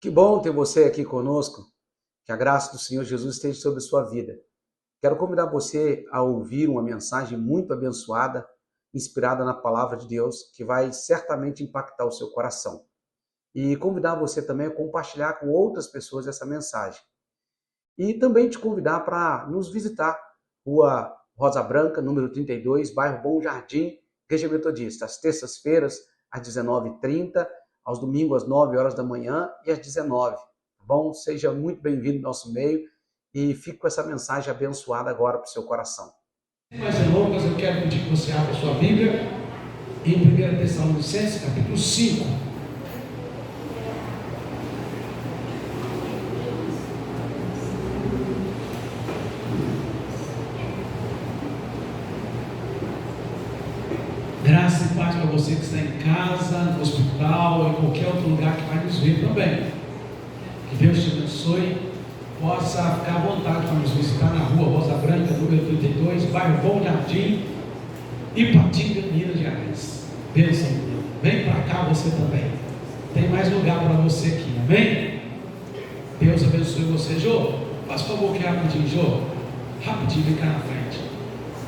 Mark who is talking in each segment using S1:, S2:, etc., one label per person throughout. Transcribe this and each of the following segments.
S1: Que bom ter você aqui conosco. Que a graça do Senhor Jesus esteja sobre a sua vida. Quero convidar você a ouvir uma mensagem muito abençoada, inspirada na palavra de Deus, que vai certamente impactar o seu coração. E convidar você também a compartilhar com outras pessoas essa mensagem. E também te convidar para nos visitar, Rua Rosa Branca, número 32, bairro Bom Jardim, Igreja Metodista, às terças-feiras, às 19h30, aos domingos, às 9 horas da manhã e às 19h. Tá bom? Seja muito bem-vindo ao nosso meio e fique com essa mensagem abençoada agora para o seu coração.
S2: Sem mais delongas, eu quero pedir que você abra a sua Bíblia em 1 Tessalonicenses, capítulo 5. Graça e paz para você que está em casa, no hospital, em qualquer outro lugar que vai nos ver também. Que Deus te abençoe. Possa ficar à vontade para nos visitar na Rua Rosa Branca, número 32, bairro Bom Jardim, Ipatinga, Minas Gerais. Bênção. Vem para cá você também. Tem mais lugar para você aqui. Amém? Deus abençoe você. Jô, faz favor aqui rapidinho, Jô. Rapidinho, vem cá na frente.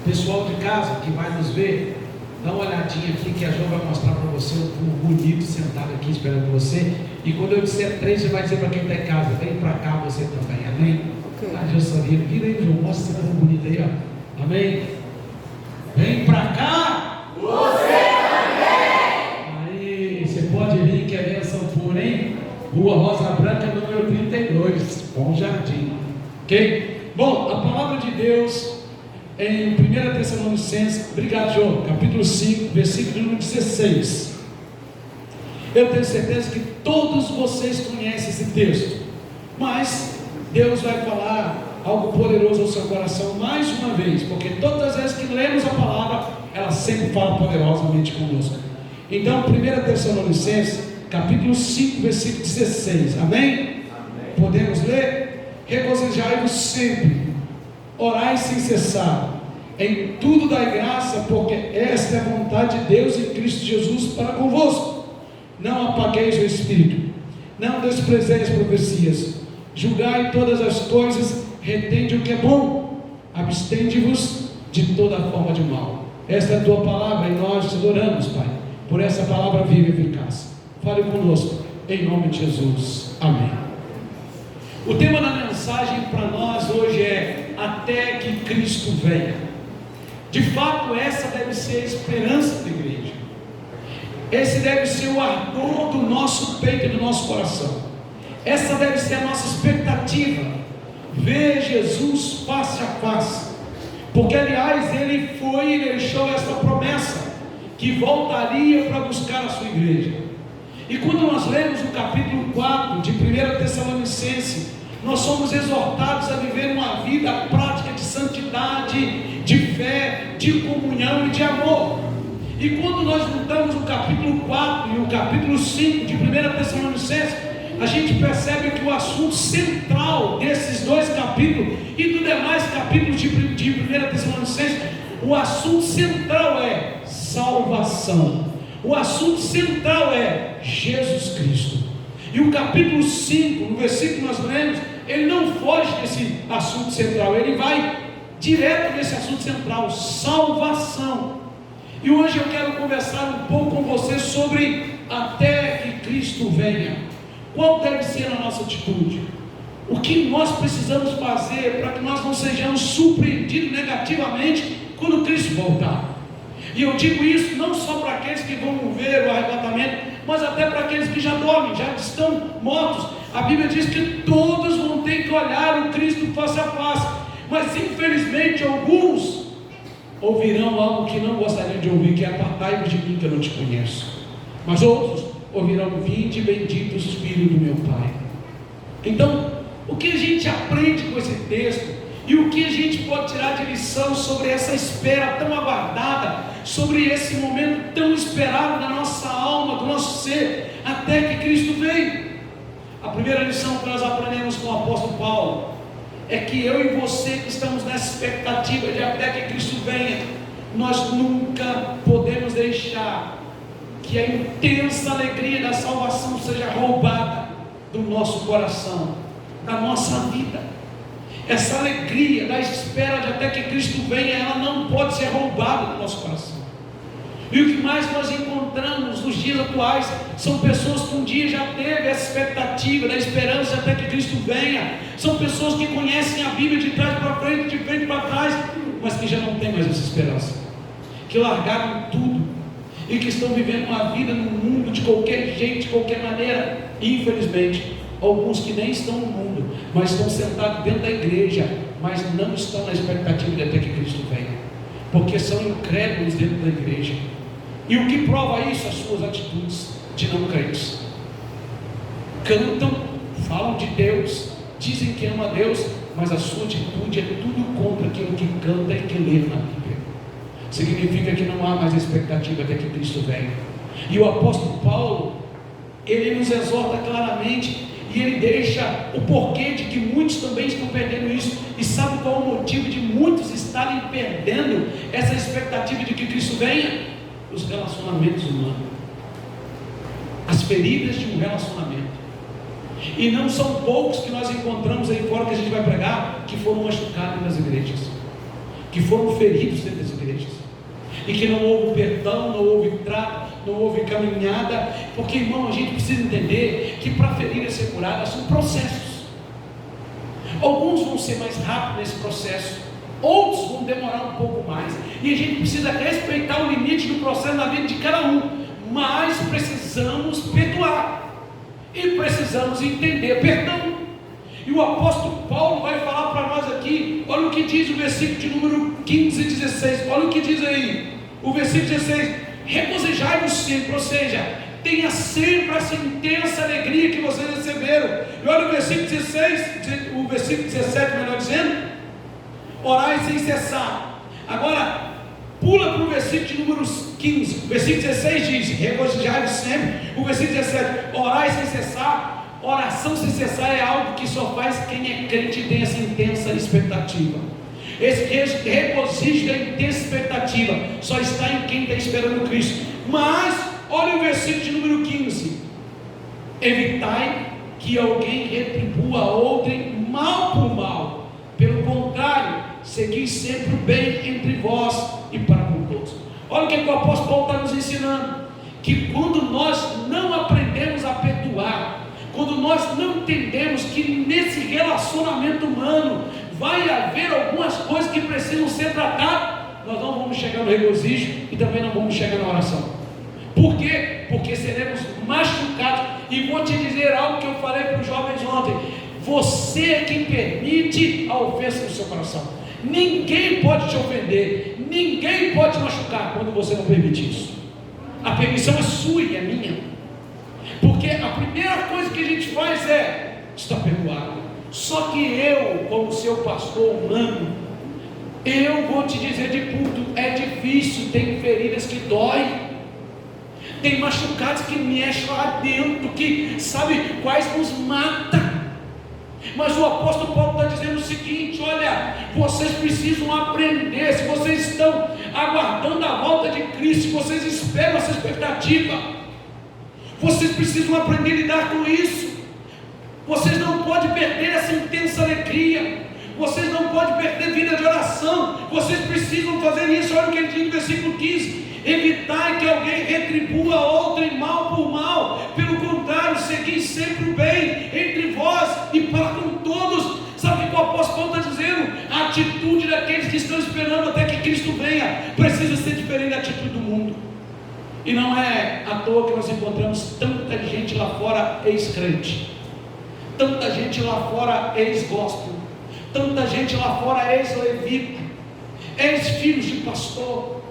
S2: Pessoal de casa que vai nos ver, dá uma olhadinha aqui que a Jô vai mostrar para você um povo bonito sentado aqui esperando você. E quando eu disser 3, você vai dizer para quem está em casa: vem para cá você também. Amém? Okay. A Jô sabia. Vira aí, Jô. Mostra esse povo bonito aí, ó. Amém? Vem para cá.
S3: Você também.
S2: Aí, você pode vir que é bênção pura, hein? Rua Rosa Branca, número 32. Bom Jardim. Ok? Bom, a palavra de Deus em 1 Tessalonicenses, obrigado, João, capítulo 5, versículo número 16. Eu tenho certeza que todos vocês conhecem esse texto, mas Deus vai falar algo poderoso ao seu coração mais uma vez, porque todas as vezes que lemos a palavra, ela sempre fala poderosamente conosco. Então, 1 Tessalonicenses, capítulo 5, versículo 16, amém?
S3: Amém.
S2: Podemos ler? Regozijai-vos sempre, orai sem cessar, em tudo dai graça, porque esta é a vontade de Deus em Cristo Jesus para convosco. Não apagueis o Espírito, não desprezeis as profecias, julgai todas as coisas, retende o que é bom, abstende-vos de toda forma de mal. Esta é a tua palavra e nós te adoramos, Pai, por essa palavra viva e eficaz. Fale conosco, em nome de Jesus, amém. O tema da mensagem para nós hoje é: até que Cristo venha. De fato, essa deve ser a esperança da igreja. Esse deve ser o ardor do nosso peito e do nosso coração. Essa deve ser a nossa expectativa, ver Jesus face a face, porque aliás ele foi e deixou essa promessa, que voltaria para buscar a sua igreja. E quando nós lemos o capítulo 4 de 1 Tessalonicenses, nós somos exortados a viver uma vida prática de santidade, de fé, de comunhão e de amor. E quando nós juntamos o capítulo 4 e o capítulo 5 de 1 Tessalonicenses, a gente percebe que o assunto central desses dois capítulos e dos demais capítulos de 1 Tessalonicenses, o assunto central é salvação. O assunto central é Jesus Cristo. E o capítulo 5, no versículo que nós lemos, ele não foge desse assunto central, ele vai direto nesse assunto central, salvação. E hoje eu quero conversar um pouco com você sobre até que Cristo venha. Qual deve ser a nossa atitude? O que nós precisamos fazer para que nós não sejamos surpreendidos negativamente quando Cristo voltar? E eu digo isso não só para aqueles que vão ver o arrebatamento, mas até para aqueles que já dormem, já estão mortos. A Bíblia diz que todos vão ter que olhar o Cristo face a face, mas infelizmente alguns ouvirão algo que não gostariam de ouvir, que é: apartai-vos de mim, que eu não te conheço. Mas outros ouvirão: vinde benditos filhos do meu Pai. Então, o que a gente aprende com esse texto e o que a gente pode tirar de lição sobre essa espera tão aguardada, sobre esse momento tão esperado da nossa alma, do nosso ser, até que Cristo veio? A primeira lição que nós aprendemos com o apóstolo Paulo é que eu e você que estamos nessa expectativa de até que Cristo venha, nós nunca podemos deixar que a intensa alegria da salvação seja roubada do nosso coração, da nossa vida. Essa alegria da espera de até que Cristo venha, ela não pode ser roubada do nosso coração. E o que mais nós encontramos nos dias atuais são pessoas que um dia já teve essa expectativa, da esperança até que Cristo venha. São pessoas que conhecem a Bíblia de trás para frente, de frente para trás, mas que já não tem mais essa esperança, que largaram tudo e que estão vivendo uma vida no mundo de qualquer jeito, de qualquer maneira. E infelizmente, alguns que nem estão no mundo, mas estão sentados dentro da igreja, mas não estão na expectativa de até que Cristo venha, porque são incrédulos dentro da igreja. E o que prova isso? As suas atitudes de não crentes. Cantam, falam de Deus, dizem que ama a Deus, mas a sua atitude é tudo contra aquilo que canta e que lê na Bíblia. Significa que não há mais expectativa até que Cristo venha. E o apóstolo Paulo, ele nos exorta claramente, e ele deixa o porquê de que muitos também estão perdendo isso. E sabe qual é o motivo de muitos estarem perdendo essa expectativa de que Cristo venha? Os relacionamentos humanos, as feridas de um relacionamento. E não são poucos que nós encontramos aí fora, que a gente vai pregar, que foram machucados nas igrejas, que foram feridos dentro das igrejas, e que não houve perdão, não houve trato, não houve caminhada. Porque, irmão, a gente precisa entender que para ferir e ser curada são processos. Alguns vão ser mais rápidos nesse processo, outros vão demorar um pouco mais, e a gente precisa respeitar o limite do processo na vida de cada um, mas precisamos perdoar, e precisamos entender perdão. E o apóstolo Paulo vai falar para nós aqui, olha o que diz o versículo de número 15 e 16, olha o que diz aí, o versículo 16: regozijai-vos sempre, ou seja, tenha sempre essa intensa alegria que vocês receberam. E olha o versículo 16, o versículo 17, melhor dizendo: orai sem cessar. Agora, pula para o versículo de número 15. O versículo 16 diz: regozijai-vos sempre. O versículo 17: orai sem cessar. Oração sem cessar é algo que só faz quem é crente e tem essa intensa expectativa. Esse regozijo da intensa expectativa só está em quem está esperando Cristo. Mas, olha o versículo de número 15: evitai que alguém retribua a outrem mal por mal. Pelo contrário, segui sempre o bem entre vós e para com todos. Olha o que o apóstolo Paulo está nos ensinando: que quando nós não aprendemos a perdoar, quando nós não entendemos que nesse relacionamento humano vai haver algumas coisas que precisam ser tratadas, nós não vamos chegar no regozijo e também não vamos chegar na oração. Por quê? Porque seremos machucados. E vou te dizer algo que eu falei para os jovens ontem: você é quem permite a ofensa no seu coração. Ninguém pode te ofender, ninguém pode te machucar quando você não permite isso. A permissão é sua e é minha. Porque a primeira coisa que a gente faz é: está perdoado. Só que eu, como seu pastor humano, eu vou te dizer de púlpito, é difícil, tem feridas que doem, tem machucados que mexem lá dentro, que sabe quais nos matam. Mas o apóstolo Paulo está dizendo o seguinte: olha, vocês precisam aprender. Se vocês estão aguardando a volta de Cristo, se vocês esperam essa expectativa, vocês precisam aprender a lidar com isso. Vocês não podem perder essa intensa alegria, vocês não podem perder vida de oração, vocês precisam fazer isso. Olha o que ele diz no versículo 15: evitai que alguém retribua a outrem mal por mal, pelo contrário, segui sempre o bem entre vós e para com todos. Sabe o que o apóstolo Paulo está dizendo? A atitude daqueles que estão esperando até que Cristo venha precisa ser diferente da atitude do mundo. E não é à toa que nós encontramos tanta gente lá fora ex-crente, tanta gente lá fora ex-gospel, tanta gente lá fora ex-levita, ex-filhos de pastor.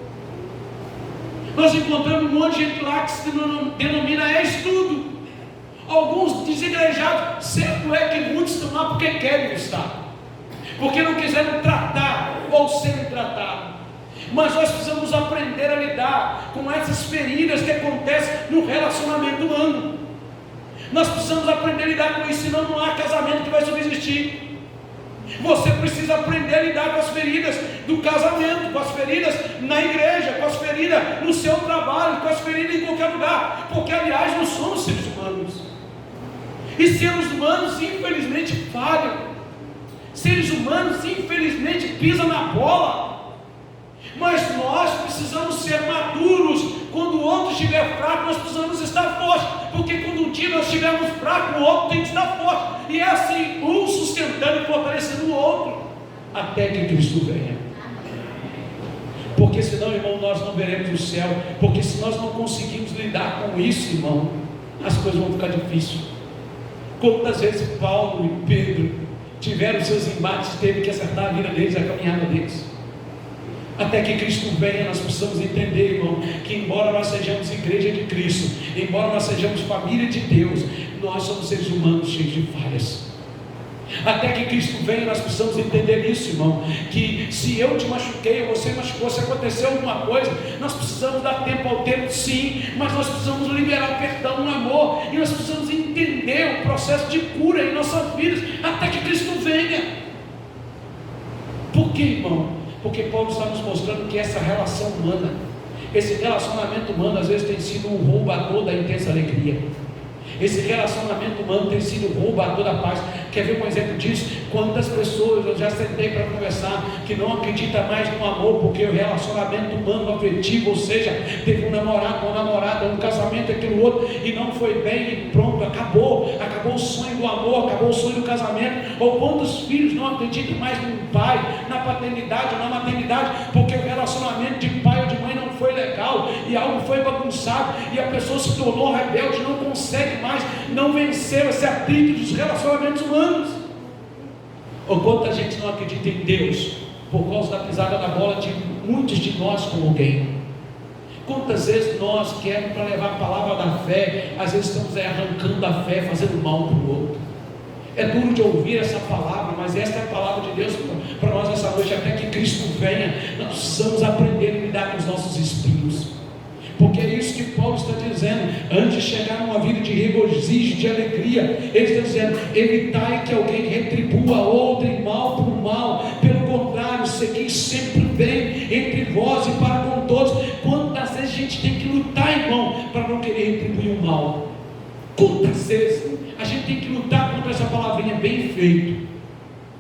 S2: Nós encontramos um monte de gente lá que se denomina ex-tudo. Alguns desigrejados. Certo é que muitos estão lá porque querem estar, porque não quiseram tratar ou serem tratados. Mas nós precisamos aprender a lidar com essas feridas que acontecem no relacionamento humano. Nós precisamos aprender a lidar com isso, senão não há casamento que vai subsistir. Você precisa aprender a lidar com as feridas do casamento, com as feridas na igreja, com as feridas no seu trabalho, com as feridas em qualquer lugar, porque aliás nós somos seres humanos. E seres humanos, infelizmente, falham. Seres humanos, infelizmente, pisam na bola. Mas nós precisamos ser maduros. Quando o outro estiver fraco, nós precisamos estar fortes. Porque quando um dia nós estivermos fracos, o outro tem que estar forte. E é assim, um sustentando e fortalecendo o outro, até que Cristo venha. Porque senão, irmão, nós não veremos o céu. Porque se nós não conseguimos lidar com isso, irmão, as coisas vão ficar difíceis. Quantas vezes Paulo e Pedro tiveram seus embates, teve que acertar a vida deles, a caminhada deles. Até que Cristo venha, nós precisamos entender, irmão, que embora nós sejamos igreja de Cristo, embora nós sejamos família de Deus, nós somos seres humanos cheios de falhas. Até que Cristo venha, nós precisamos entender isso, irmão, que se eu te machuquei, você machucou, se aconteceu alguma coisa, nós precisamos dar tempo ao tempo, sim, mas nós precisamos liberar o perdão, o amor, e nós precisamos entender o processo de cura em nossas vidas, até que Cristo venha. Por quê, irmão? Porque Paulo está nos mostrando que essa relação humana, esse relacionamento humano às vezes tem sido um roubador da intensa alegria. Esse relacionamento humano tem sido roubador da paz. Quer ver um exemplo disso? Quantas pessoas eu já sentei para conversar que não acreditam mais no amor, porque o relacionamento humano afetivo, ou seja, teve um namorado, uma namorada, um casamento, aquilo outro, e não foi bem, e pronto, acabou o sonho do amor, acabou o sonho do casamento. Ou quantos filhos não acreditam mais no pai, na paternidade ou na maternidade, porque o relacionamento de pai ou de mãe não foi legal, e algo foi bagunçado, e a pessoa se tornou rebelde, não consegue mais, não venceu esse atrito dos relacionamentos humanos. Ou quanta gente não acredita em Deus por causa da pisada na bola de muitos de nós com alguém. Quantas vezes nós queremos, para levar a palavra da fé, às vezes estamos arrancando a fé, fazendo mal para o outro. É duro de ouvir essa palavra, mas essa é a palavra de Deus para nós essa noite. Até que Cristo venha, nós precisamos aprender a lidar com os nossos espinhos. Porque é isso que Paulo está dizendo. Antes de chegar numa vida de regozijo, de alegria, ele está dizendo: evitai que alguém retribua a outro em mal por mal. Pelo contrário, segui sempre bem entre vós e para com todos. Quantas vezes a gente tem que lutar, irmão, para não querer retribuir o mal? Quantas vezes a gente tem que lutar contra essa palavrinha bem feito?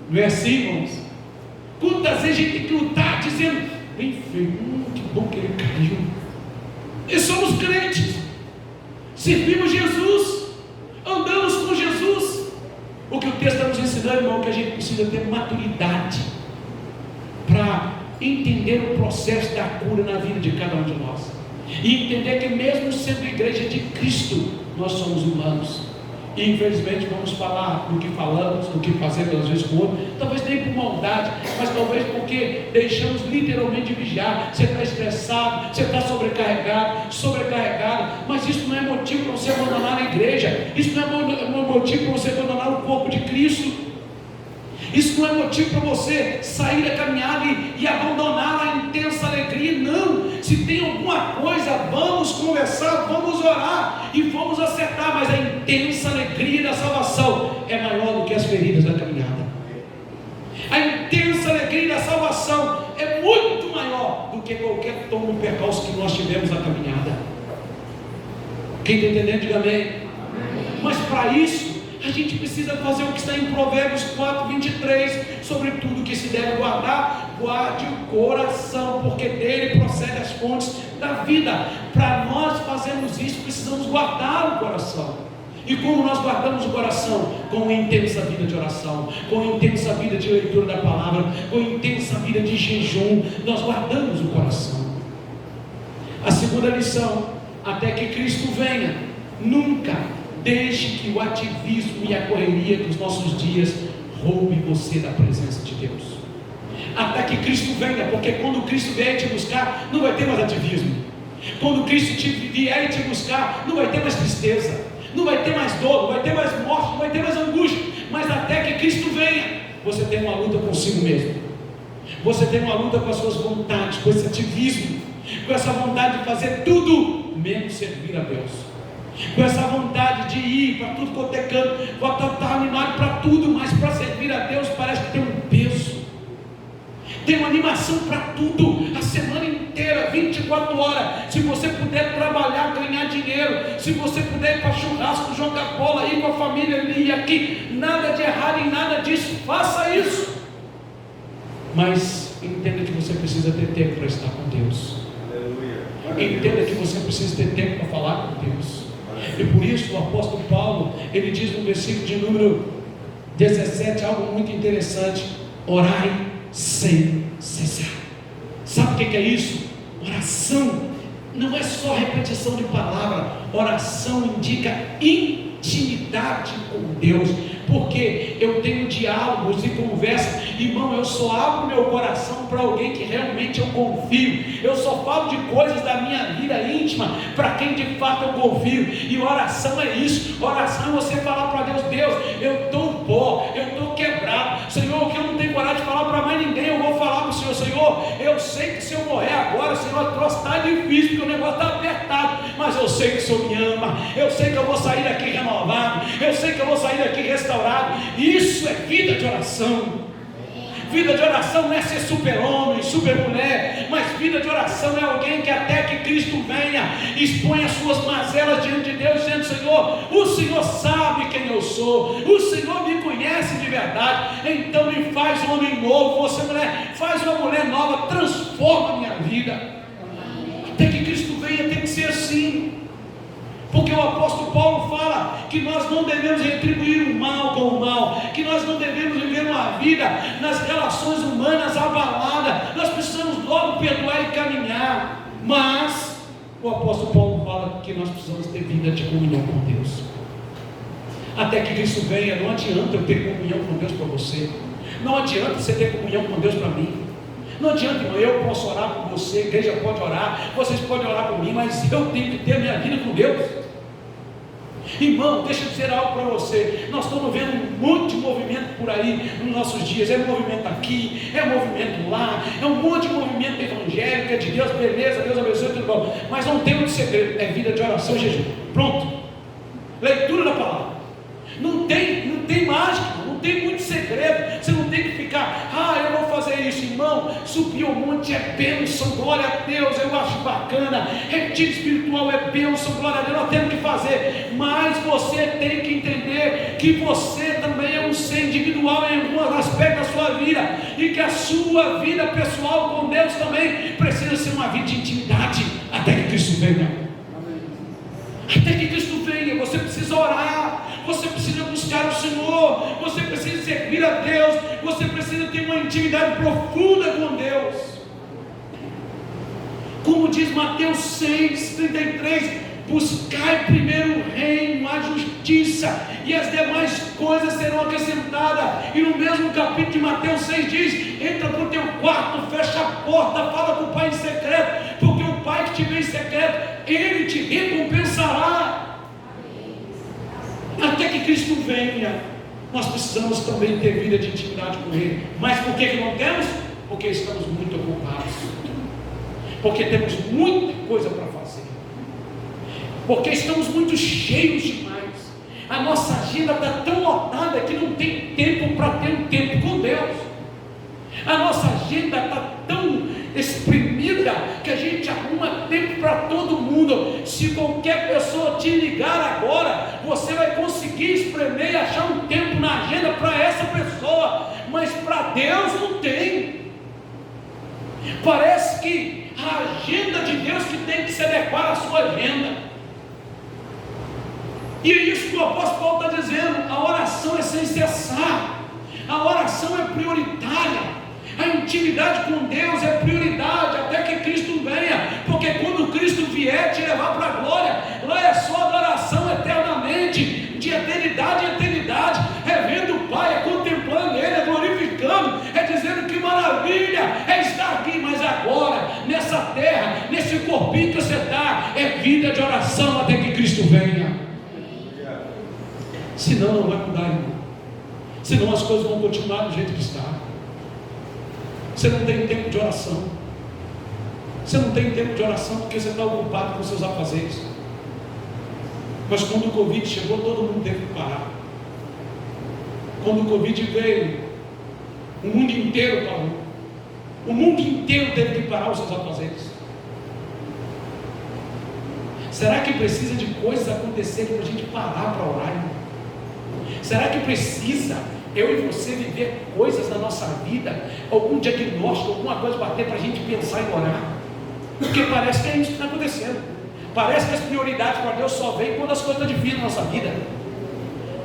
S2: Não é assim, irmãos? Quantas vezes a gente tem que lutar dizendo bem feito, que bom que ele caiu. E somos crentes, servimos Jesus, andamos com Jesus. O que o texto está nos ensinando, irmão, é que a gente precisa ter maturidade para entender o processo da cura na vida de cada um de nós, e entender que mesmo sendo igreja de Cristo, nós somos humanos. E infelizmente vamos falar do que falamos, do que fazemos às vezes com o outro, talvez nem por maldade, mas talvez porque deixamos literalmente de vigiar. Você está estressado, você está sobrecarregado, mas isso não é motivo para você abandonar a igreja, isso não é motivo para você abandonar o corpo de Cristo. Isso não é motivo para você sair da caminhada e abandonar a intensa alegria, não. Se tem alguma coisa, vamos conversar, vamos orar e vamos acertar, mas a intensa alegria da salvação é maior do que as feridas da caminhada. A intensa alegria da salvação é muito maior do que qualquer tombo e percalço que nós tivemos na caminhada. Quem está entendendo, diga amém. Mas para isso, a gente precisa fazer o que está em Provérbios 4:23, sobre tudo que se deve guardar, guarde o coração, porque dele procede as fontes da vida. Para nós fazermos isso, precisamos guardar o coração. E como nós guardamos o coração? Com intensa vida de oração, com intensa vida de leitura da palavra, com intensa vida de jejum, nós guardamos o coração. A segunda lição: até que Cristo venha, nunca deixe que o ativismo e a correria dos nossos dias roube você da presença de Deus. Até que Cristo venha, porque quando Cristo vier te buscar, não vai ter mais ativismo. Quando Cristo vier te buscar, não vai ter mais tristeza, não vai ter mais dor, não vai ter mais morte, não vai ter mais angústia. Mas até que Cristo venha, você tem uma luta consigo mesmo. Você tem uma luta com as suas vontades, com esse ativismo, com essa vontade de fazer tudo menos servir a Deus, com essa vontade de ir para tudo quanto é canto, estar animado para tudo, mas para servir a Deus parece que tem um peso, tem uma animação para tudo, a semana inteira inteira, 24 horas. Se você puder trabalhar, ganhar dinheiro, se você puder ir para churrasco, jogar bola, ir com a família ali e aqui, nada de errado em nada disso, faça isso. Mas entenda que você precisa ter tempo para estar com Deus. Entenda que você precisa ter tempo para falar com Deus. E por isso o apóstolo Paulo, ele diz no versículo de número 17 algo muito interessante: orai sem cessar. Sabe o que é isso? Oração não é só repetição de palavra. Oração indica intimidade com Deus, porque eu tenho diálogos e conversas. Irmão, eu só abro meu coração para alguém que realmente eu confio. Eu só falo de coisas da minha vida íntima para quem de fato eu confio. E oração é isso. Oração é você falar para Deus: Deus, eu estou pó, eu estou quebrado, Senhor, o que eu não tenho coragem de falar para mais ninguém, eu vou falar para o Senhor. Senhor, eu sei que se eu morrer agora, Senhor, o troço está difícil, porque o negócio está apertado, mas eu sei que o Senhor me ama, eu sei que eu vou sair daqui renovado, eu sei que eu vou sair daqui restaurado. Isso é vida de oração. Vida de oração não é ser super-homem, super-mulher, mas vida de oração é alguém que até que Cristo venha, expõe as suas mazelas diante de Deus, dizendo: Senhor, o Senhor sabe quem eu sou, o Senhor me conhece de verdade, então me faz um homem novo. Você, mulher, faz uma mulher nova, transforma a minha vida. Até que Cristo venha tem que ser assim. Porque o apóstolo Paulo fala que nós não devemos retribuir o mal com o mal, que nós não devemos viver uma vida nas relações humanas abaladas. Nós precisamos logo perdoar e caminhar. Mas o apóstolo Paulo fala que nós precisamos ter vida de comunhão com Deus. Até que Cristo venha, não adianta eu ter comunhão com Deus para você, não adianta você ter comunhão com Deus para mim. Não adianta, irmão, eu posso orar por você, a igreja pode orar, vocês podem orar por mim, mas eu tenho que ter minha vida com Deus. Irmão, deixa eu dizer algo para você. Nós estamos vendo um monte de movimento por aí nos nossos dias. É movimento aqui, é movimento lá, é um monte de movimento evangélico, é de Deus, beleza, Deus abençoe, tudo bom. Mas não tem um segredo, é vida de oração e jejum. Pronto. Leitura da palavra. Não tem mágica, não tem muito segredo. Você não tem que ficar: eu vou fazer isso. Irmão, subir ao monte é bênção, glória a Deus, eu acho bacana. Retiro espiritual é bênção, glória a Deus, nós temos que fazer. Mas você tem que entender que você também é um ser individual em algum aspecto da sua vida, e que a sua vida pessoal com Deus também precisa ser uma vida de intimidade, até que Cristo venha. Até que Cristo venha, você precisa orar, você precisa buscar o Senhor, você precisa servir a Deus, você precisa ter uma intimidade profunda com Deus. Como diz Mateus 6,33, buscai primeiro o reino, a justiça, e as demais coisas serão acrescentadas. E no mesmo capítulo de Mateus 6 diz: entra para o teu quarto, fecha a porta, fala com o Pai em secreto, porque o Pai que te vê em secreto, Ele te recompensará. Até que Cristo venha, nós precisamos também ter vida de intimidade com Ele. Mas por que não temos? Porque estamos muito ocupados, porque temos muita coisa para fazer, porque estamos muito cheios demais. A nossa agenda está tão lotada que não tem tempo para ter um tempo com Deus. A nossa agenda está tão exprimida que a gente arruma tempo para todo mundo. Se qualquer pessoa te ligar agora, você vai conseguir espremer e achar um tempo na agenda para essa pessoa, mas para Deus não tem. Parece que a agenda de Deus que tem que se adequar à sua agenda. E é isso que o apóstolo Paulo está dizendo: a oração é sem cessar, a oração é prioritária, a intimidade com Deus é prioridade até que Cristo venha, porque quando Cristo vier te levar para a glória, lá é só adoração eternamente, de eternidade em eternidade, é vendo o Pai, é contemplando Ele, é glorificando, é dizendo que maravilha é estar aqui. Mas agora, nessa terra, nesse corpinho que você está, é vida de oração até que Cristo venha. Senão não vai mudar, irmão. Senão as coisas vão continuar do jeito que está. Você não tem tempo de oração. Você não tem tempo de oração porque você está ocupado com seus afazeres. Mas quando o Covid chegou, todo mundo teve que parar. Quando o Covid veio, o mundo inteiro parou. O mundo inteiro teve que parar os seus afazeres. Será que precisa de coisas acontecerem para a gente parar para orar, irmão? Será que precisa eu e você viver coisas na nossa vida, algum diagnóstico, alguma coisa bater para a gente pensar em orar? Porque parece que é isso que está acontecendo. Parece que as prioridades para Deus só vêm quando as coisas estão difíceis na nossa vida.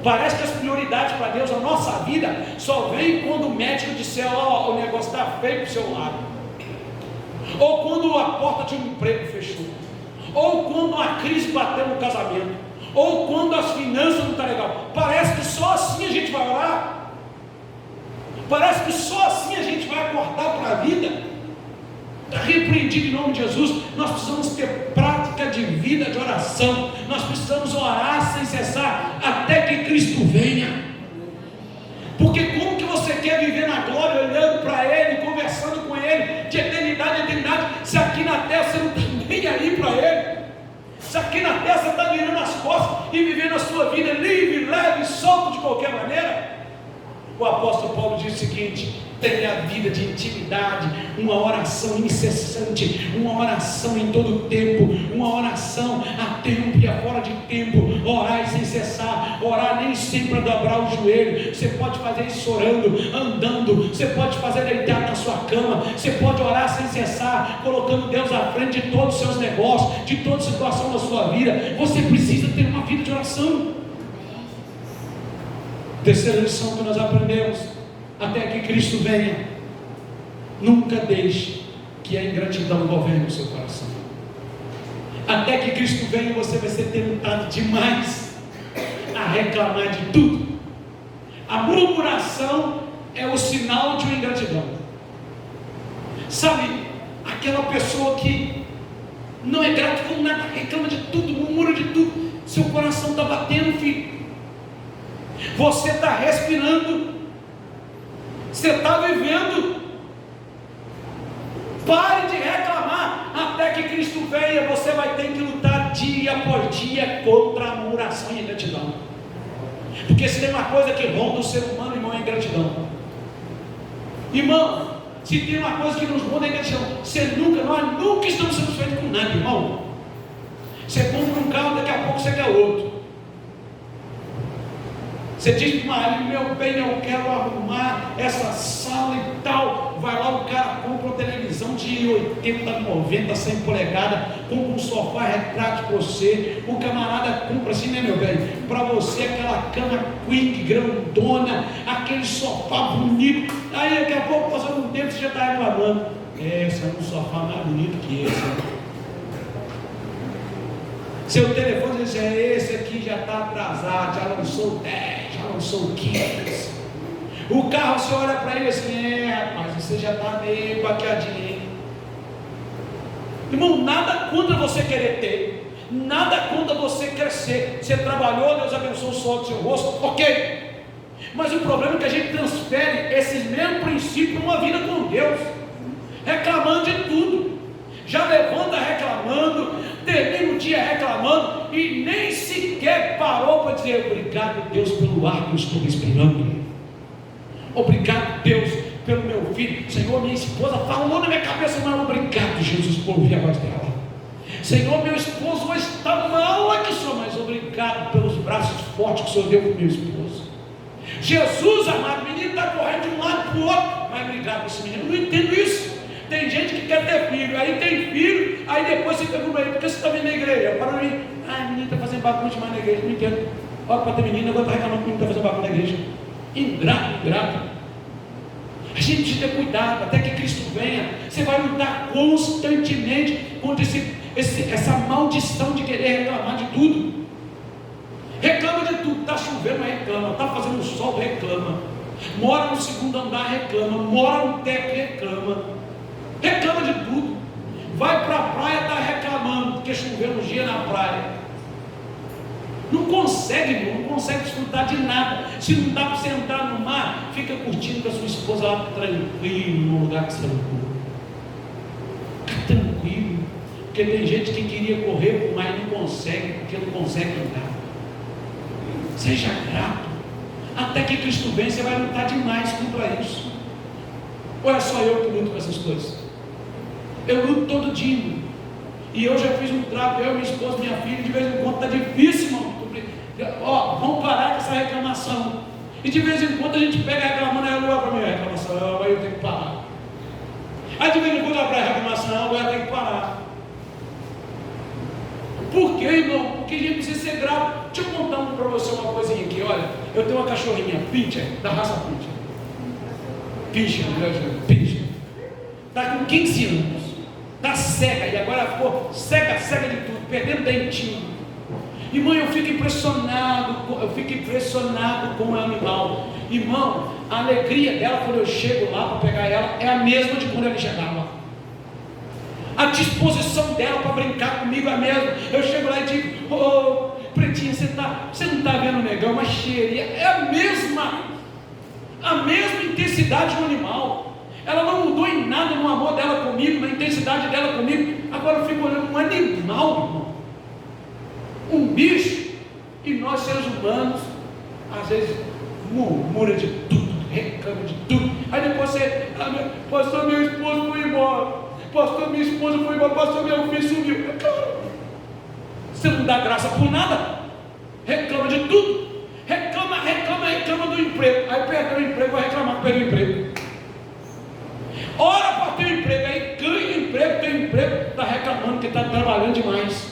S2: Parece que as prioridades para Deus, a nossa vida, só vem quando o médico disser: ó, o negócio está feio para o seu lado, ou quando a porta de um emprego fechou, ou quando a crise bateu no casamento, ou quando as finanças não estão legal. Parece que só assim a gente vai orar. Parece que só assim a gente vai acordar para a vida. Está repreendido em nome de Jesus. Nós precisamos ter prática de vida de oração. Nós precisamos orar sem cessar até que Cristo venha. Porque como que você quer viver na glória, olhando para Ele, conversando com Ele, de eternidade a eternidade, se aqui na terra você não está nem aí para Ele? Se aqui na terra você está virando as costas e vivendo a sua vida livre, leve, solto de qualquer maneira? O apóstolo Paulo diz o seguinte: tenha a vida de intimidade, uma oração incessante, uma oração em todo o tempo, uma oração a tempo e a fora de tempo, orar sem cessar, orar nem sempre para dobrar o joelho. Você pode fazer isso orando, andando, você pode fazer deitado na sua cama, você pode orar sem cessar, colocando Deus à frente de todos os seus negócios, de toda situação da sua vida. Você precisa ter uma vida de oração. Terceira lição que nós aprendemos: até que Cristo venha, nunca deixe que a ingratidão governe o seu coração. Até que Cristo venha, você vai ser tentado demais a reclamar de tudo. A murmuração é o sinal de uma ingratidão. Sabe, aquela pessoa que não é grata com nada, reclama de tudo, murmura de tudo. Seu coração está batendo, filho. Você está respirando, você está vivendo. Pare de reclamar. Até que Cristo venha, você vai ter que lutar dia após dia contra a murmuração e a ingratidão. Porque se tem uma coisa que ronda o ser humano, irmão, é a ingratidão. Irmão, se tem uma coisa que nos ronda, é a ingratidão. Nós nunca estamos satisfeitos com nada, irmão. Você compra um carro, daqui a pouco você quer outro. Você diz para o marido: meu bem, eu quero arrumar essa sala e tal. Vai lá, o cara compra uma televisão de 80, 90, 100 polegadas, compra um sofá retrátil para você. O camarada compra assim, né, meu bem? Para você aquela cama queen, grandona, aquele sofá bonito. Aí daqui a pouco, passando um tempo, você já está reclamando: esse é um sofá mais bonito que esse. Seu telefone diz: esse aqui já está atrasado, já lançou 10, já lançou 15. O carro, você olha para ele assim: rapaz, você já está meio baqueadinho. Irmão, nada contra você querer ter, nada contra você crescer. Você trabalhou, Deus abençoou o sol do seu rosto, ok. Mas o problema é que a gente transfere esses mesmos princípios para uma vida com Deus, reclamando de tudo. Já levanta reclamando, termina o dia reclamando e nem sequer parou para dizer: obrigado, Deus, pelo ar que eu estou respirando. Obrigado, Deus, pelo meu filho. Senhor, minha esposa falou na minha cabeça, mas obrigado, Jesus, por ouvir a voz dela. Senhor, meu esposo hoje está mal aqui, Senhor, mas obrigado pelos braços fortes que o Senhor deu para o meu esposo. Jesus, amado, o menino está correndo de um lado para o outro, mas obrigado por esse menino. Eu não entendo isso. Tem gente que quer ter filho, aí tem filho, aí depois você pergunta aí: por que você está vindo na igreja? Para mim: a menina está fazendo bagunça demais na igreja. Não entendo. Olha, para ter menina, agora está reclamando que o menino está fazendo bagunça na igreja. Ingrato. A gente precisa ter cuidado até que Cristo venha. Você vai lutar constantemente contra essa maldição de querer reclamar de tudo. Reclama de tudo. Está chovendo, reclama. Está fazendo sol, reclama. Mora no segundo andar, reclama. Mora no teto, reclama. Reclama de tudo. Vai para a praia, está reclamando porque choveu um dia na praia. Não consegue, irmão, não consegue desfrutar de nada. Se não dá para você entrar no mar, fica curtindo com a sua esposa lá tranquilo, no lugar que você não for. Fica tranquilo. Porque tem gente que queria correr por mais e não consegue, porque não consegue andar. Seja grato. Até que Cristo venha, você vai lutar demais contra isso. Ou é só eu que luto com essas coisas? Eu luto todo dia. E eu já fiz um trato, eu, minha esposa, minha filha, de vez em quando está difícil, irmão. Ó, vamos parar com essa reclamação. E de vez em quando a gente pega reclamando, aí eu olho para mim, reclamação, aí eu tenho que parar. Aí de vez em quando eu abro a reclamação, aí eu tenho que parar. Por quê, irmão? Porque a gente precisa ser grato. Deixa eu contar para você uma coisinha aqui, olha. Eu tenho uma cachorrinha, Pincher, da raça Pincher. Pincher. Está com 15 anos. Está cega, e agora ficou cega de tudo, perdendo dentinho. Irmão, eu fico impressionado com o animal. Irmão, a alegria dela quando eu chego lá para pegar ela é a mesma de quando ela chegava. A disposição dela para brincar comigo é a mesma. Eu chego lá e digo, ô, pretinha, você não está vendo o negão, uma cheirinha. É a mesma intensidade do animal. Ela não mudou em nada no amor dela comigo, na intensidade dela comigo. Agora eu fico olhando um animal, irmão, um bicho, e nós seres humanos às vezes murmura de tudo, reclama de tudo. Aí depois você, pastor, meu esposo foi embora, pastor, minha esposa foi embora, pastor, meu filho sumiu. É claro, você não dá graça por nada, reclama de tudo, reclama do emprego, aí perdeu o emprego, vai reclamar que perdeu o emprego. Ora para ter um emprego, aí ganha emprego, tem emprego, está reclamando que está trabalhando demais.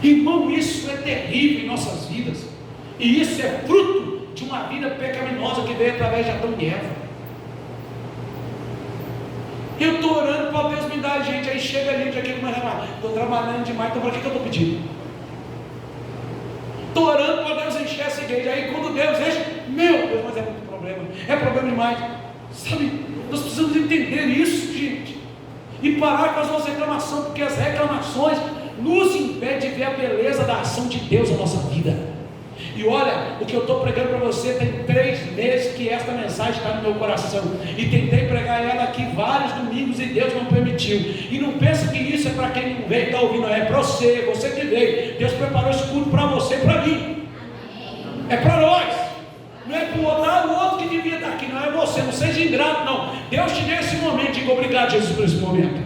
S2: Irmão, isso é terrível em nossas vidas, e isso é fruto de uma vida pecaminosa que veio através de Adão e Eva. Eu estou orando para Deus me dar gente, aí chega a gente aqui e começa a falar, estou trabalhando demais, então para que eu estou pedindo? Estou orando para Deus encher essa igreja, aí quando Deus enche, meu Deus, mas é muito problema, é problema demais. Sabe, nós precisamos entender isso, gente, e parar com as nossas reclamações, porque as reclamações nos impedem de ver a beleza da ação de Deus na nossa vida. E olha, o que eu estou pregando para você, tem 3 meses que esta mensagem está no meu coração, e tentei pregar ela aqui vários domingos e Deus não permitiu. E não pensa que isso é para quem não veio e está ouvindo, é para você que veio. Deus preparou esse culto para você e para mim, é para nós. Não é para o outro que devia estar aqui, não é você, não seja ingrato, não. Deus te deu esse momento, diga obrigado, Jesus, por esse momento.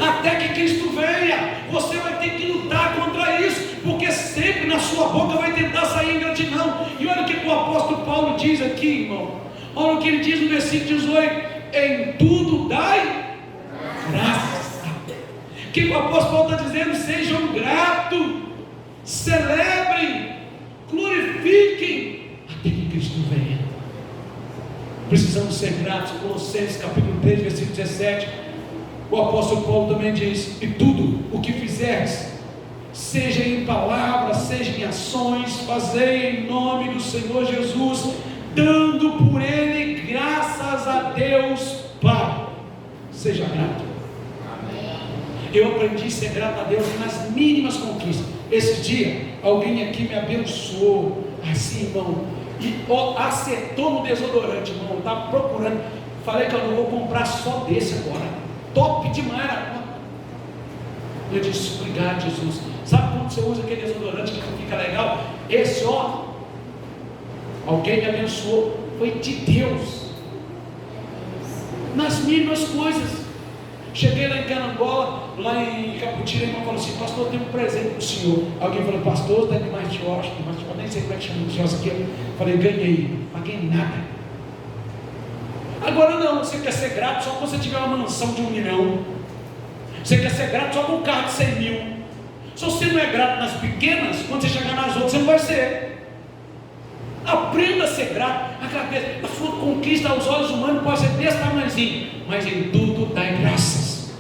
S2: Até que Cristo venha, você vai ter que lutar contra isso, porque sempre na sua boca vai tentar sair ingratidão. E olha o que o apóstolo Paulo diz aqui, irmão. Olha o que ele diz no versículo 18: em tudo dai graças. O que o apóstolo Paulo está dizendo? Sejam gratos, celebrem, glorifiquem até que Cristo venha. Precisamos ser gratos. Colossenses capítulo 3, versículo 17, o apóstolo Paulo também diz: e tudo o que fizerdes, seja em palavras, seja em ações, fazei em nome do Senhor Jesus, dando por ele graças a Deus Pai. Seja grato. Eu aprendi a ser grato a Deus nas mínimas conquistas. Esse dia, alguém aqui me abençoou, assim, irmão, e acertou no desodorante, irmão. Eu estava procurando, falei que eu não vou comprar só desse agora, top demais. Eu disse: obrigado, Jesus. Sabe quando você usa aquele desodorante que fica legal? Esse, ó, alguém me abençoou, foi de Deus, nas mínimas coisas. Cheguei lá em Carambola, lá em Caputira, a irmã falou assim: pastor, eu tenho um presente para o senhor. Alguém falou: pastor, da Smartwatch, nem sei como é que chama o negócio aqui. Eu falei: ganhei, paguei nada. Agora não, você quer ser grato só quando você tiver uma mansão de 1 milhão. Você quer ser grato só com um carro de 100 mil. Se você não é grato nas pequenas, quando você chegar nas outras, você não vai ser. Aprenda a ser grato. A sua conquista aos olhos humanos pode ser desse tamanhozinho, mas em tudo dá graças.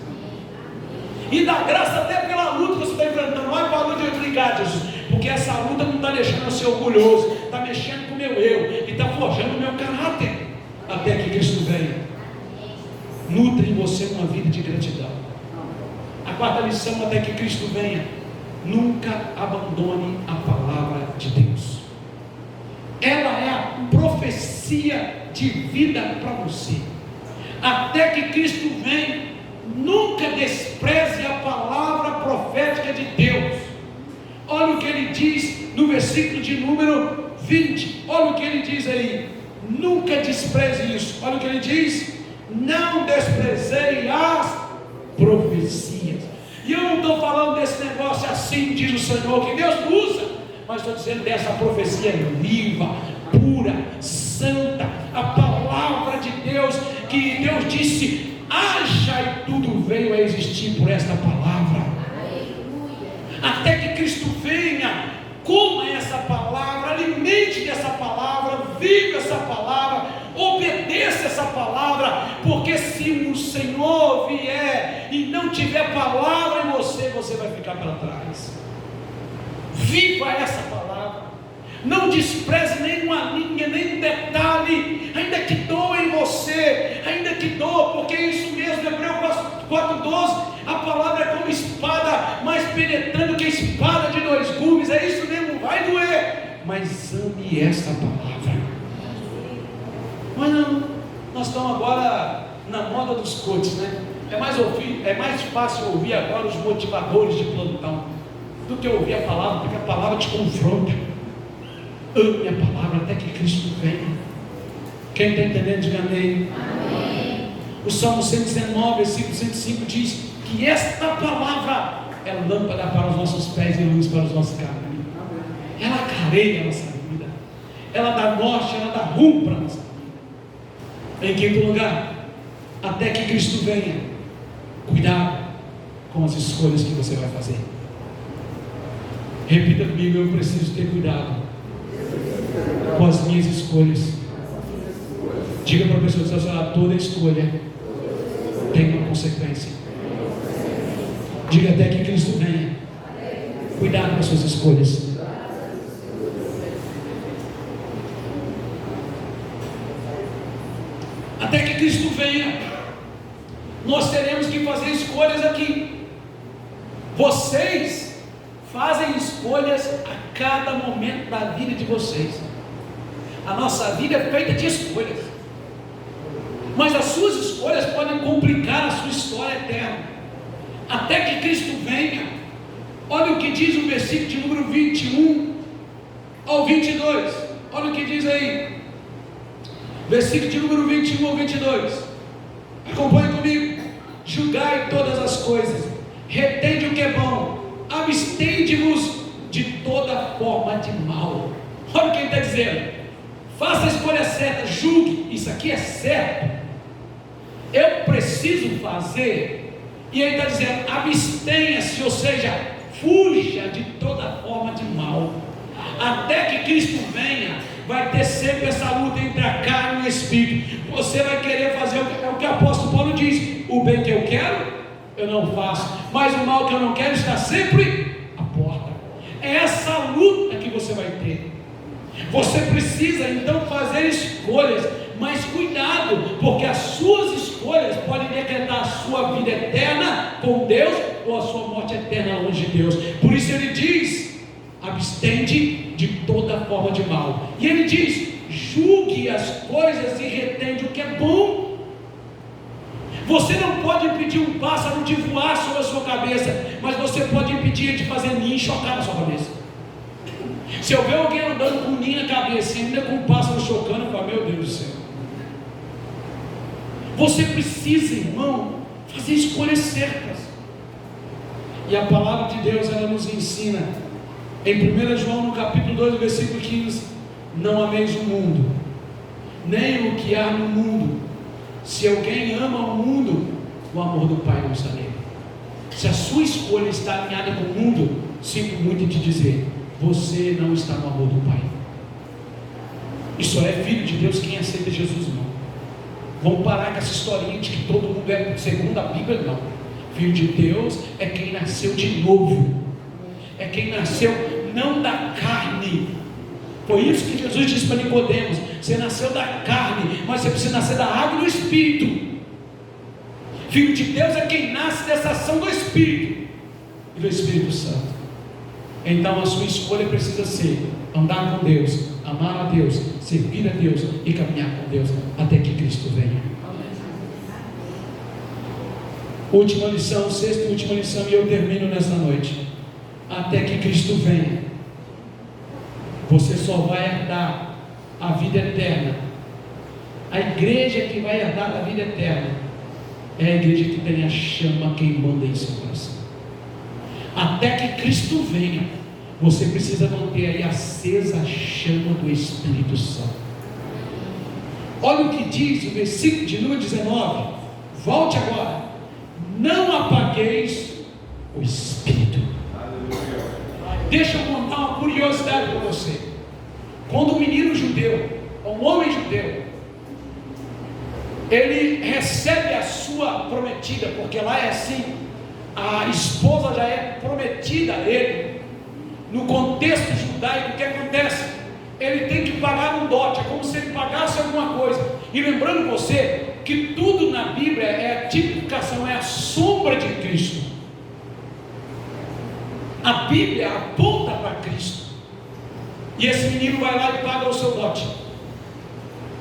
S2: E dá graça até pela luta que você está enfrentando. Vai para a luta e obrigado, Jesus, porque essa luta não está deixando eu ser orgulhoso, está mexendo com o meu eu e está forjando o meu caráter, até que Cristo venha. Nutre em você uma vida de gratidão. A 4ª lição: até que Cristo venha, nunca abandone a palavra de Deus. Ela é a profecia de vida para você. Até que Cristo venha, nunca despreze a palavra profética de Deus. Olha o que ele diz no versículo de número 20. Olha o que ele diz aí. Nunca despreze isso. Olha o que ele diz: não desprezei as profecias. E eu não estou falando desse negócio assim, diz o Senhor, que Deus usa, mas estou dizendo dessa profecia viva, pura, santa, a palavra de Deus, que Deus disse, haja, e tudo veio a existir por esta palavra. Até que Cristo venha, coma essa palavra, alimente dessa palavra, viva essa palavra, obedeça essa palavra, porque se o Senhor vier e não tiver palavra em você, você vai ficar para trás. Viva essa palavra, não despreze nenhuma linha, nem um detalhe, ainda que doa em você, ainda que doa, porque é isso mesmo, Hebreus 4:12, a palavra é como espada, mais penetrando que a espada de 2 gumes, é isso mesmo, vai doer, mas ame essa palavra. Mas não, nós estamos agora na moda dos coaches, né? É mais fácil ouvir agora os motivadores de plantão do que ouvir a palavra, porque a palavra te confronta. Ame a palavra até que Cristo venha. Quem está entendendo, diga amém. Amém. O Salmo 119, versículo 105 diz que esta palavra é lâmpada para os nossos pés e luz para os nossos caminhos. Ela clareia a nossa vida, ela dá norte, ela dá rumo para a nossa vida. Em quinto lugar, até que Cristo venha, cuidado com as escolhas que você vai fazer. Repita comigo, eu preciso ter cuidado com as minhas escolhas. Diga para a pessoa que está toda escolha tem uma consequência. Diga até que Cristo venha, cuidado com as suas escolhas. Até que Cristo venha, nós teremos que fazer escolhas aqui. Vocês fazem escolhas a cada momento da vida de vocês. A nossa vida é feita de escolhas, mas as suas escolhas podem complicar a sua história eterna. Até que Cristo venha, olha o que diz o versículo de número 21 ao 22, olha o que diz aí, versículo de número 21 ao 22, acompanhe comigo. Julgai todas as coisas, retende o que é bom, abstende-vos de toda forma de mal. Olha o que ele está dizendo, faça a escolha certa, julgue, isso aqui é certo, eu preciso fazer. E ele está dizendo, abstenha-se, ou seja, fuja de toda forma de mal. Até que Cristo venha, vai ter sempre essa luta entre a carne e o espírito. Você vai querer fazer o que o apóstolo Paulo diz, o bem que eu quero, eu não faço, mas o mal que eu não quero está sempre à porta. É essa luta que você vai ter. Você precisa então fazer escolhas, mas cuidado, porque as suas escolhas podem decretar a sua vida eterna com Deus ou a sua morte eterna longe de Deus. Por isso ele diz, abstende de toda forma de mal. E ele diz, julgue as coisas e retende o que é bom. Você não pode impedir um pássaro de voar sobre a sua cabeça, mas você pode impedir ele de fazer ninho e chocar na sua cabeça. Se eu ver alguém andando com ninho na cabeça e ainda com um pássaro chocando, eu falo, meu Deus do céu. Você precisa, irmão, fazer escolhas certas. E a palavra de Deus, ela nos ensina em 1 João no capítulo 2, versículo 15, não ameis o mundo, nem o que há no mundo. Se alguém ama o mundo, o amor do Pai não está nele. Se a sua escolha está alinhada com o mundo, sinto muito em te dizer, você não está no amor do Pai. E só é filho de Deus quem aceita Jesus, não. Vamos parar com essa historinha de que todo mundo é segundo a Bíblia, não. Filho de Deus é quem nasceu de novo, é quem nasceu não da carne. Foi isso que Jesus disse para Nicodemos, você nasceu da carne, mas você precisa nascer da água e do Espírito. Filho de Deus é quem nasce dessa ação do Espírito e do Espírito Santo. Então a sua escolha precisa ser andar com Deus, amar a Deus, servir a Deus e caminhar com Deus até que Cristo venha. Última lição, sexta e última lição, e eu termino nessa noite. Até que Cristo venha, você só vai herdar a vida eterna A igreja que vai herdar a vida eterna é a igreja que tem a chama queimando em seu coração. Até que Cristo venha, você precisa manter aí acesa a chama do Espírito Santo. Olha o que diz o versículo de número 19. Volte agora. Não apagueis o Espírito. Deixa eu contar uma curiosidade para você. Quando um menino judeu, um homem judeu, ele recebe a sua prometida, porque lá é assim, a esposa já é prometida a ele. No contexto judaico, o que acontece? Ele tem que pagar um dote, é como se ele pagasse alguma coisa. E lembrando você que tudo na Bíblia é a tipificação, é a sombra de Cristo. A Bíblia aponta para Cristo. E esse menino vai lá e paga o seu dote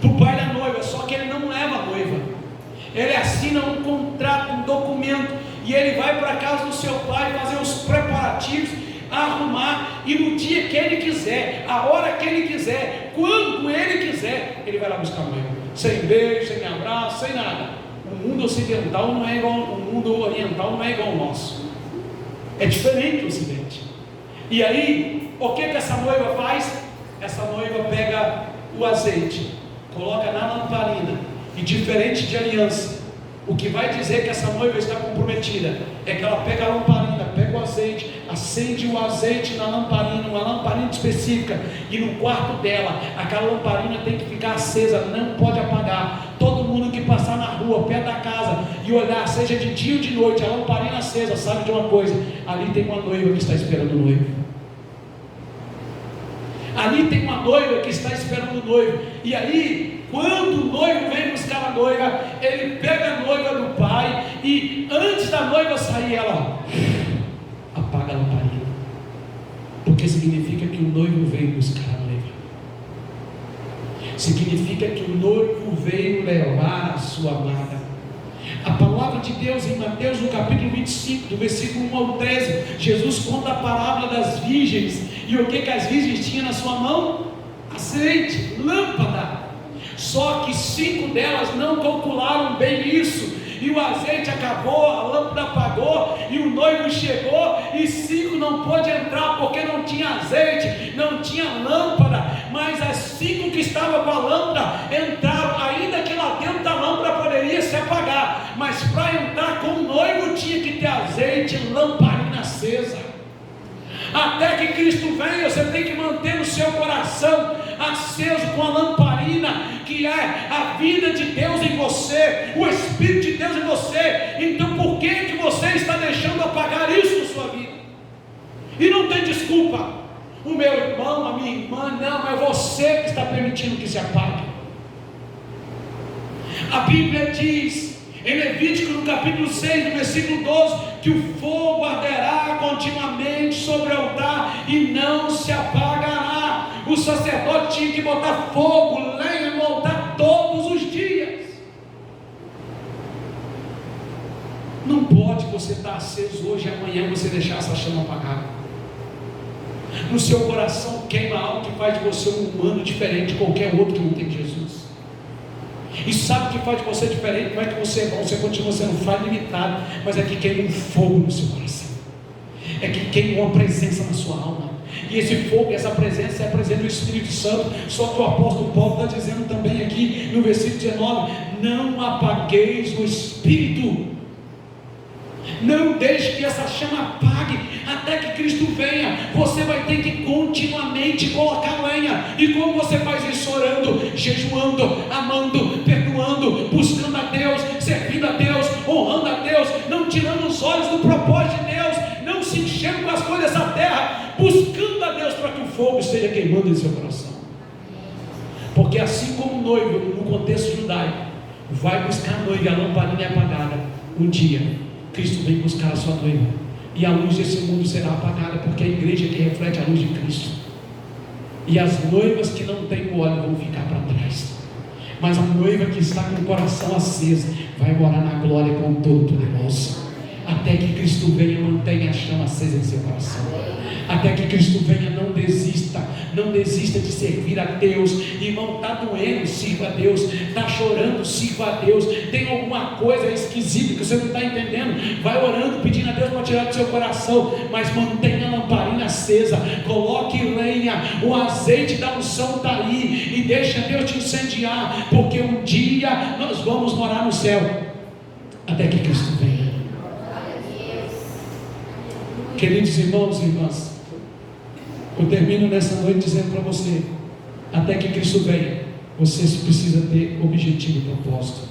S2: para o pai da noiva, só que ele não leva a noiva. Ele assina um contrato, um documento, e ele vai para a casa do seu pai fazer os preparativos, arrumar, e no dia que ele quiser, a hora que ele quiser, quando ele quiser, ele vai lá buscar a noiva, sem beijo, sem abraço, sem nada. O mundo ocidental não é igual, o mundo oriental não é igual ao nosso, é diferente do ocidente. E aí, o que essa noiva faz? Essa noiva pega o azeite, coloca na lamparina, e diferente de aliança, o que vai dizer que essa noiva está comprometida é que ela pega a lamparina, pega o azeite, acende o azeite na lamparina, uma lamparina específica, e no quarto dela, aquela lamparina tem que ficar acesa, não pode apagar. Todo mundo que passar na rua, perto da casa, e olhar, seja de dia ou de noite, a lamparina acesa, sabe de uma coisa? Ali tem uma noiva que está esperando o noivo. Ali tem uma noiva que está esperando o noivo. E aí, quando o noivo vem buscar a noiva, ele pega a noiva do pai, e antes da noiva sair, ela apaga a lamparina, porque significa que o noivo veio buscar a noiva, significa que o noivo veio levar a sua amada. A palavra de Deus em Mateus no capítulo 25, do versículo 1 ao 13, Jesus conta a parábola das virgens. E o que as virgens tinham na sua mão? Azeite, lâmpada. Só que 5 delas não calcularam bem isso, e o azeite acabou, a lâmpada apagou, e o noivo chegou, e 5 não pôde entrar, porque não tinha azeite, não tinha lâmpada. Mas as 5 que estavam com a lâmpada entraram, ainda que lá dentro da lâmpada poderia se apagar, mas para entrar com o noivo tinha que ter azeite e lamparina acesa. Até que Cristo venha, você tem que manter o seu coração aceso com a lamparina, que é a vida de Deus em você, o Espírito de Deus em você. Então por que você está deixando apagar isso na sua vida? E não tem desculpa, o meu irmão, a minha irmã, não, é você que está permitindo que se apague. A Bíblia diz em Levítico no capítulo 6, no versículo 12, que o fogo arderá continuamente sobre o altar e não se apagará. O sacerdote tinha que botar fogo, lenha no altar todos os dias. Não pode você estar aceso hoje e amanhã você deixar essa chama apagada. No seu coração queima algo que faz de você um humano diferente de qualquer outro que não tem Jesus. E sabe o que faz de você diferente? Não é que você é bom, você continua sendo falho limitado, mas é que queima um fogo no seu coração, é que queima uma presença na sua alma. E esse fogo, essa presença é a presença do Espírito Santo. Só que o apóstolo Paulo está dizendo também aqui no versículo 19: não apagueis o Espírito. Não deixe que essa chama apague até que Cristo venha. Você vai ter que continuamente colocar lenha. E como você faz isso? Orando, jejuando, amando, perdoando, buscando a Deus, servindo a Deus, honrando a Deus, não tirando os olhos do propósito de Deus, não se enchendo com as coisas dessa terra, buscando a Deus para que o fogo esteja queimando em seu coração. Porque assim como o noivo no contexto judaico vai buscar a noiva e a lamparina é apagada, um dia Cristo vem buscar a sua noiva, e a luz desse mundo será apagada, porque a igreja que reflete a luz de Cristo, e as noivas que não têm óleo vão ficar para trás, mas a noiva que está com o coração aceso vai morar na glória com o Todo-Poderoso. Até que Cristo venha, mantenha a chama acesa em seu coração. Até que Cristo venha, não desista, não desista de servir a Deus. Irmão, está doendo, sirva a Deus. Está chorando, sirva a Deus. Tem alguma coisa esquisita que você não está entendendo, vai orando, pedindo a Deus para tirar do seu coração, mas mantenha a lamparina acesa, coloque lenha, o azeite da unção está aí, e deixa Deus te incendiar, porque um dia nós vamos morar no céu, até que Cristo venha. Queridos irmãos e irmãs, eu termino nessa noite dizendo para você, até que Cristo venha, você precisa ter objetivo e propósito.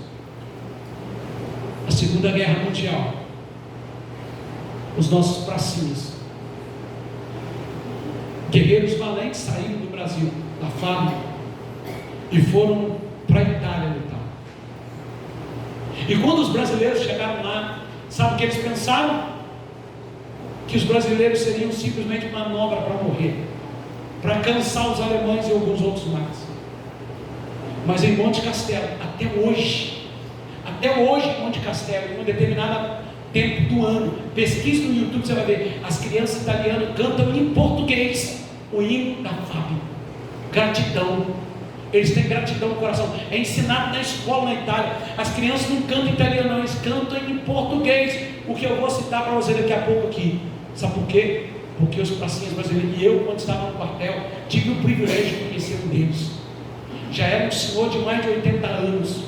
S2: A Segunda Guerra Mundial, os nossos pracinhas, guerreiros valentes saíram do Brasil, da fábrica, e foram para a Itália lutar. E quando os brasileiros chegaram lá, sabe o que eles pensaram? Que os brasileiros seriam simplesmente manobra para morrer, para cansar os alemães e alguns outros mais. Mas em Monte Castelo, até hoje em Monte Castelo, em um determinado tempo do ano, pesquise no YouTube, você vai ver, as crianças italianas cantam em português o hino da fábrica, gratidão. Eles têm gratidão no coração, é ensinado na escola na Itália. As crianças não cantam italiano, não, eles cantam em português, o que eu vou citar para você daqui a pouco aqui. Sabe por quê? Porque os pracinhas brasileiros, e eu, quando estava no quartel, tive o privilégio de conhecer um deles. Já era um senhor de mais de 80 anos,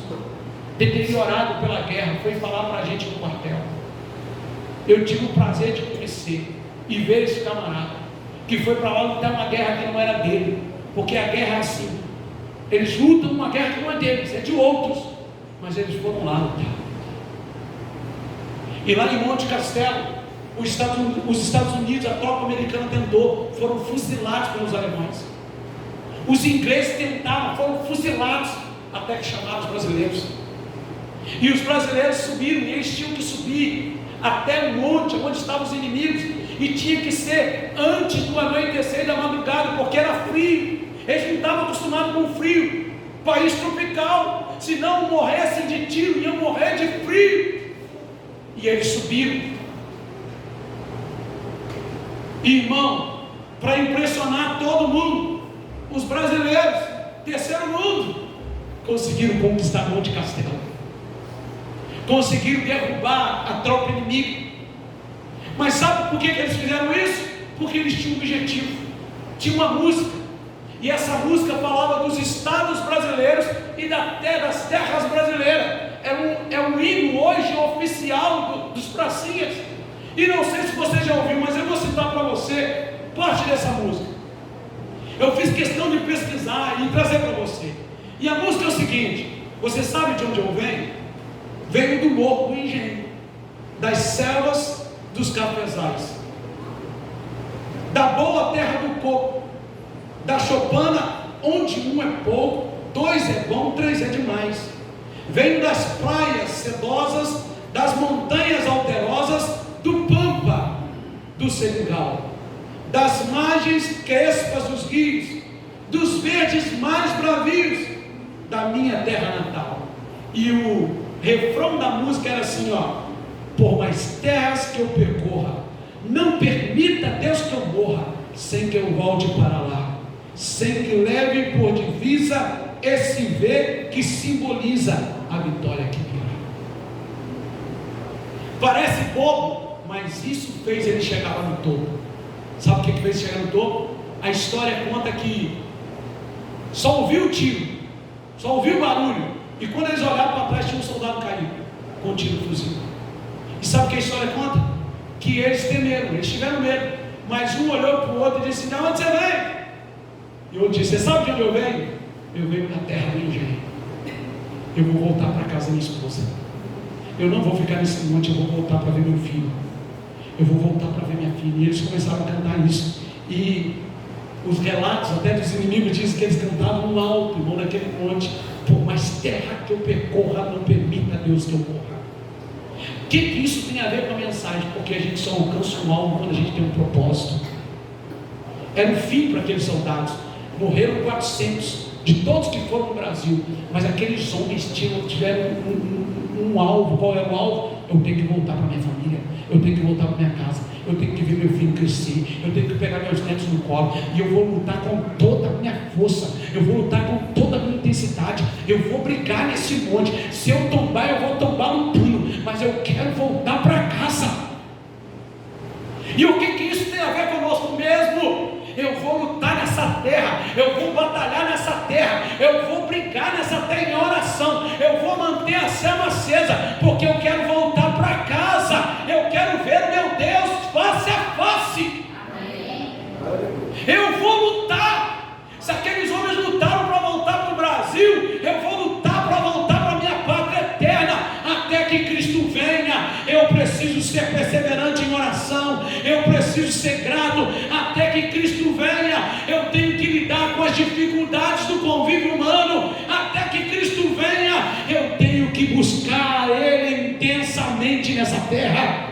S2: deteriorado pela guerra, foi falar para a gente no quartel. Eu tive o prazer de conhecer e ver esse camarada, que foi para lá lutar uma guerra que não era dele, porque a guerra é assim, eles lutam uma guerra que não é deles, é de outros, mas eles foram lá lutar. E lá em Monte Castelo, os Estados Unidos, a tropa americana tentou, foram fuzilados pelos alemães. Os ingleses tentaram, foram fuzilados, até que chamaram os brasileiros. E os brasileiros subiram, e eles tinham que subir até o monte onde estavam os inimigos, e tinha que ser antes do anoitecer da madrugada, porque era frio. Eles não estavam acostumados com frio, país tropical, se não morressem de tiro, iam morrer de frio. E eles subiram. Irmão, para impressionar todo mundo, os brasileiros, terceiro mundo, conseguiram conquistar Monte Castelo, conseguiram derrubar a tropa inimiga. Mas sabe por que eles fizeram isso? Porque eles tinham um objetivo, tinha uma música, e essa música falava dos estados brasileiros e das terras brasileiras. É um hino hoje oficial dos pracinhas. E não sei se você já ouviu, mas eu vou citar para você parte dessa música. Eu fiz questão de pesquisar e trazer para você. E a música é o seguinte: você sabe de onde eu venho? Venho do Morro do Engenho, das selvas dos cafezais, da boa terra do coco, da choupana, onde um é pouco, dois é bom, três é demais. Venho das praias sedosas, das montanhas alterosas, do Pampa, do Senegal, das margens crespas dos rios, dos verdes mares bravios, da minha terra natal. E o refrão da música era assim, ó: por mais terras que eu percorra, não permita Deus que eu morra, sem que eu volte para lá, sem que leve por divisa esse V que simboliza a vitória que virá. Parece bobo, mas isso fez ele chegar lá no topo. Sabe o que fez ele chegar no topo? A história conta que só ouviu o tiro, só ouviu o barulho, e quando eles olharam para trás tinha um soldado caído com um tiro no fuzil. E sabe o que a história conta? Que eles temeram, eles tiveram medo, mas um olhou para o outro e disse: de onde você vem? E o outro disse: você sabe de onde eu venho? Eu venho da terra do engenho. Eu vou voltar para casa da minha esposa. Eu não vou ficar nesse monte, eu vou voltar para ver meu filho. Eu vou voltar para ver minha filha. E eles começaram a cantar isso. E os relatos até dos inimigos dizem que eles cantavam no alto, irmão, naquele monte: por mais terra que eu percorra, não permita Deus que eu morra. O que isso tem a ver com a mensagem? Porque a gente só alcança um alvo quando a gente tem um propósito. Era o fim para aqueles soldados. Morreram 400 de todos que foram no Brasil, mas aqueles homens tiveram um alvo. Qual era o alvo? Eu tenho que voltar para minha família, eu tenho que voltar para minha casa, eu tenho que ver meu filho crescer, eu tenho que pegar meus netos no colo, e eu vou lutar com toda a minha força, eu vou lutar com toda a minha intensidade, eu vou brigar nesse monte. Se eu tombar, eu vou tombar no pulo, mas eu quero voltar para casa. E o que isso tem a ver conosco mesmo? Eu vou lutar nessa terra, eu vou batalhar nessa terra, eu vou brigar nessa terra em oração, eu vou manter a chama acesa, porque eu quero voltar para casa, eu quero ver o meu Deus face a face. Eu vou lutar. Se aqueles homens lutaram para voltar para o Brasil, eu vou lutar para voltar para a minha pátria eterna, até que Cristo venha. Eu preciso ser perseverante em oração, eu preciso ser grato até que Cristo venha. Eu tenho que lidar com as dificuldades do convívio humano até que Cristo venha. Eu tenho que buscar Ele intensamente nessa terra.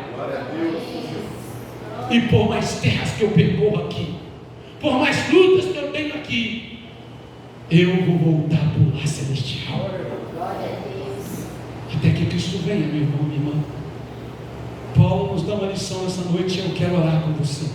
S2: E por mais terras que eu percorro aqui, por mais lutas que eu tenho aqui, eu vou voltar para o lar celestial. Até que Cristo venha, meu irmão, minha irmã. Paulo nos dá uma lição nessa noite e eu quero orar com você.